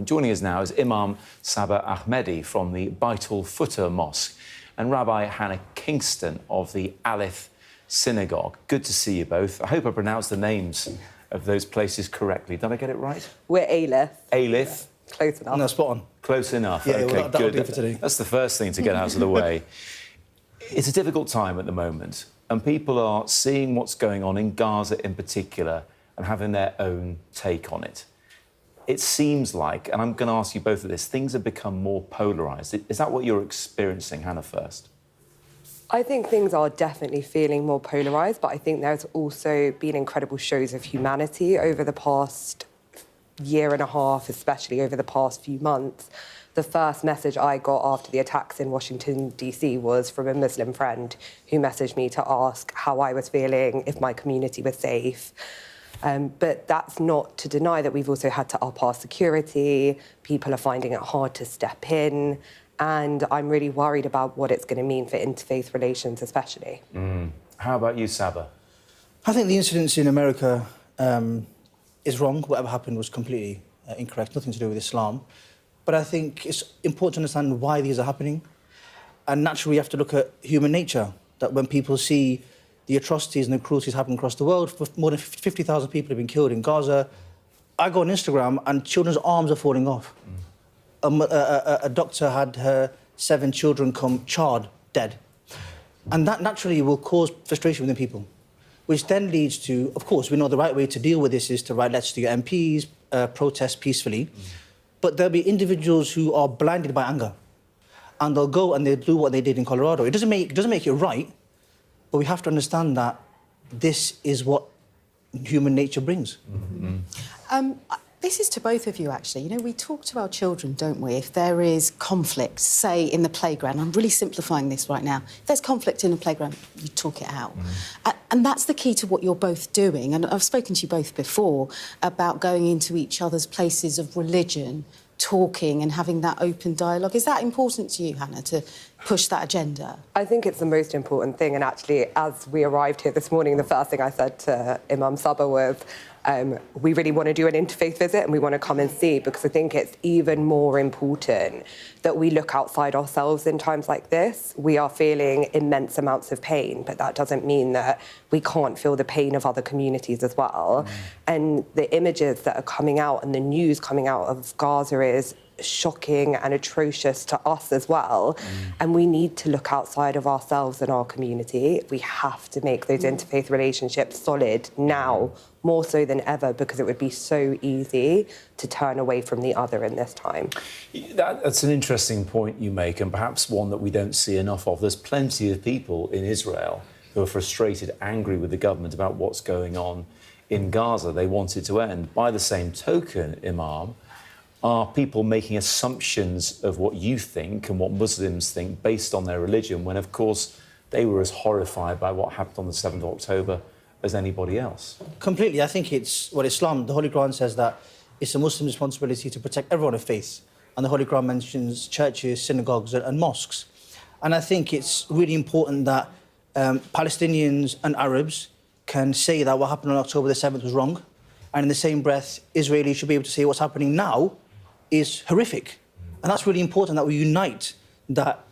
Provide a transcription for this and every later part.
Joining us now is Imam Sabah Ahmedi from the Baitul Futuh Mosque and Rabbi Hannah Kingston of the Alith Synagogue. Good to see you both. I hope I pronounced the names of those places correctly. Did I get it right? We're Alith. Alith? Close enough. No, spot on. Close enough. Yeah, OK, well, good. Be for today. That's the first thing to get out of the way. It's a difficult time at the moment, and people are seeing what's going on in Gaza in particular and having their own take on it. It seems like, and I'm going to ask you both of this, things have become more polarised. Is that what you're experiencing, Hannah, first? I think things are definitely feeling more polarised, but I think there's also been incredible shows of humanity over the past year and a half, especially over the past few months. The first message I got after the attacks in Washington, D.C. was from a Muslim friend who messaged me to ask how I was feeling, if my community was safe. But that's not to deny that we've also had to up our security. People are finding it hard to step in. And I'm really worried about what it's going to mean for interfaith relations, especially. How about you, Sabah? I think the incidents in America is wrong. Whatever happened was completely incorrect, nothing to do with Islam. But I think it's important to understand why these are happening. And naturally, you have to look at human nature, that when people see the atrocities and the cruelties happening across the world, more than 50,000 people have been killed in Gaza. I go on Instagram and children's arms are falling off. A doctor had her 7 children come charred, dead. And that naturally will cause frustration within people, which then leads to, of course, we know the right way to deal with this is to write letters to your MPs, protest peacefully. But there'll be individuals who are blinded by anger. And they'll go and they'll do what they did in Colorado. It doesn't make it right, but we have to understand that this is what human nature brings. This is to both of you, actually. You know, we talk to our children, don't we? If there is conflict, say, in the playground, I'm really simplifying this right now. If there's conflict in the playground, you talk it out. And that's the key to what you're both doing. And I've spoken to you both before about going into each other's places of religion, talking and having that open dialogue. Is that important to you, Hannah, to push that agenda? I think it's the most important thing. And actually, as we arrived here this morning, the first thing I said to Imam Sabah was, we really want to do an interfaith visit and we want to come and see, because I think it's even more important that we look outside ourselves in times like this. We are feeling immense amounts of pain, but that doesn't mean that we can't feel the pain of other communities as well. And the images that are coming out and the news coming out of Gaza is shocking and atrocious to us as well. And we need to look outside of ourselves and our community. We have to make those interfaith relationships solid now, more so than ever, because it would be so easy to turn away from the other in this time. That's an interesting point you make, and perhaps one that we don't see enough of. There's plenty of people in Israel who are frustrated, angry with the government about what's going on in Gaza. They want it to end. By the same token, Imam, are people making assumptions of what you think and what Muslims think based on their religion, when, of course, they were as horrified by what happened on the 7th of October as anybody else? Completely. I think it's what Islam, the Holy Quran says that it's a Muslim responsibility to protect everyone of faith. And the Holy Quran mentions churches, synagogues and mosques. And I think it's really important that Palestinians and Arabs can say that what happened on October the 7th was wrong. And in the same breath, Israelis should be able to say what's happening now is horrific. And that's really important, that we unite, that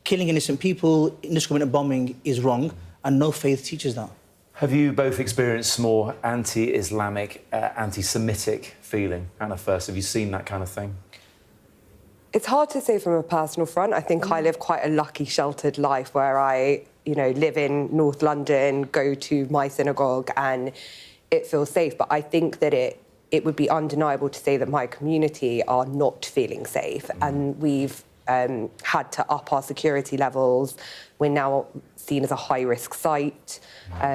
killing innocent people, indiscriminate bombing is wrong, and no faith teaches that. Have you both experienced more anti-Islamic, anti-Semitic feeling? Hannah first, have you seen that kind of thing? It's hard to say from a personal front. I think I live quite a lucky, sheltered life where I, live in North London, go to my synagogue, and it feels safe. But I think that it would be undeniable to say that my community are not feeling safe. And we've had to up our security levels. We're now seen as a high-risk site.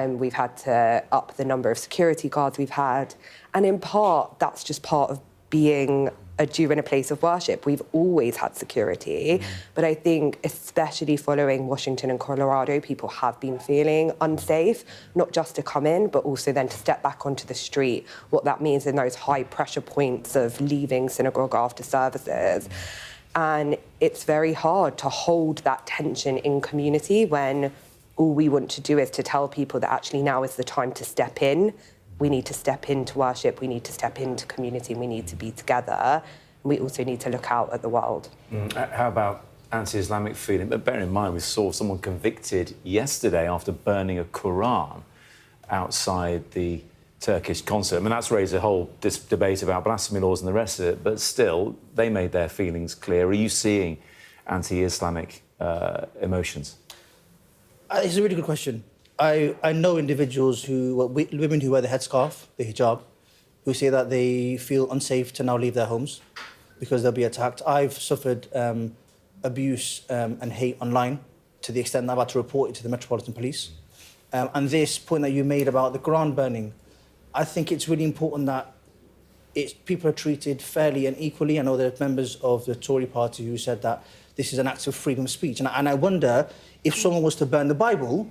We've had to up the number of security guards we've had. And in part, that's just part of being a Jew in a place of worship. We've always had security. But I think, especially following Washington and Colorado, people have been feeling unsafe, not just to come in, but also then to step back onto the street, what that means in those high pressure points of leaving synagogue after services. And it's very hard to hold that tension in community when all we want to do is to tell people that actually now is the time to step in. We need to step into worship, we need to step into community, and we need to be together. we also need to look out at the world. How about anti-Islamic feeling? But bear in mind, we saw someone convicted yesterday after burning a Quran outside the Turkish consulate. I mean, that's raised a whole debate about blasphemy laws and the rest of it, but still, they made their feelings clear. Are you seeing anti-Islamic emotions? It's a really good question. I know individuals women who wear the headscarf, the hijab, who say that they feel unsafe to now leave their homes because they'll be attacked. I've suffered abuse and hate online to the extent that I've had to report it to the Metropolitan Police. And this point that you made about the Quran burning, I think it's really important that people are treated fairly and equally. I know there are members of the Tory party who said that this is an act of freedom of speech. And I wonder if someone was to burn the Bible,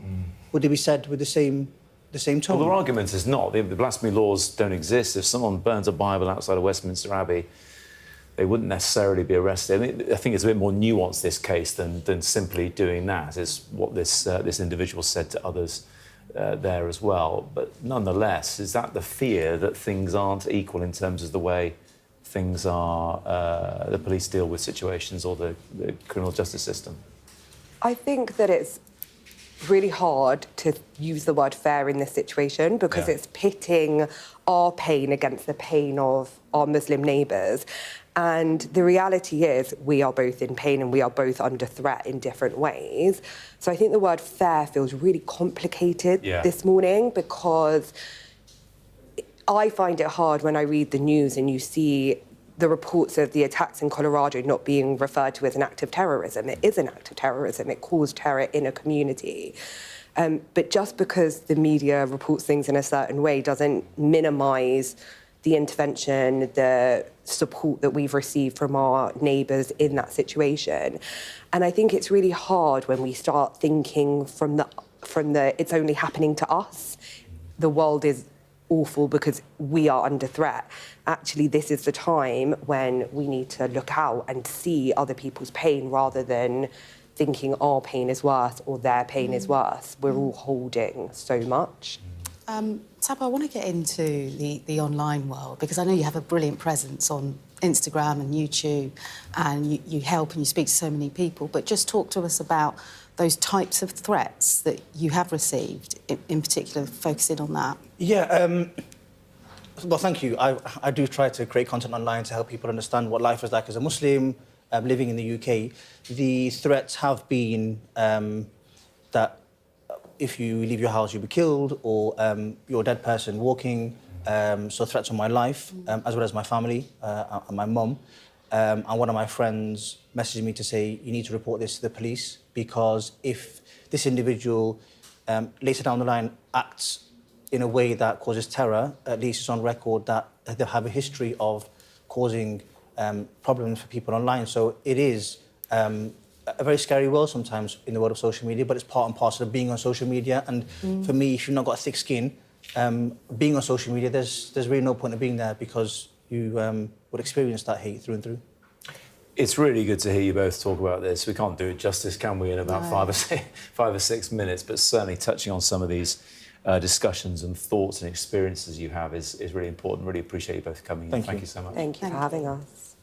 would it be said with the same tone? Well, their argument is not. The blasphemy laws don't exist. If someone burns a Bible outside of Westminster Abbey, they wouldn't necessarily be arrested. I mean, I think it's a bit more nuanced, this case, than simply doing that, is what this individual said to others there as well. But nonetheless, is that the fear that things aren't equal in terms of the way things are, the police deal with situations or the criminal justice system? I think that it's really hard to use the word fair in this situation because it's pitting our pain against the pain of our Muslim neighbours. And the reality is we are both in pain and we are both under threat in different ways. So I think the word fair feels really complicated this morning because I find it hard when I read the news and you see the reports of the attacks in Colorado not being referred to as an act of terrorism. It is an act of terrorism. It caused terror in a community. But just because the media reports things in a certain way doesn't minimise the intervention, the support that we've received from our neighbours in that situation. And I think it's really hard when we start thinking from the it's only happening to us. The world is awful because we are under threat. Actually, this is the time when we need to look out and see other people's pain rather than thinking our pain is worse or their pain is worse. We're all holding so much. Saba, I want to get into the online world because I know you have a brilliant presence on Instagram and YouTube and you help and you speak to so many people, but just talk to us about those types of threats that you have received, in particular, focusing on that. Yeah, well, thank you. I do try to create content online to help people understand what life is like as a Muslim living in the UK. The threats have been that if you leave your house, you'll be killed, or you're a dead person walking, so threats on my life, as well as my family and my mum. And one of my friends messaged me to say, you need to report this to the police, because if this individual later down the line acts in a way that causes terror, at least it's on record that they have a history of causing problems for people online. So it is a very scary world sometimes in the world of social media, but it's part and parcel of being on social media. And for me, if you've not got a thick skin, being on social media, there's really no point of being there because you would experience that hate through and through. It's really good to hear you both talk about this. We can't do it justice, can we, in about 5 or 6 minutes, but certainly touching on some of these discussions and thoughts and experiences you have is really important. Really appreciate you both coming in. Thank you so much. Thank you for having us.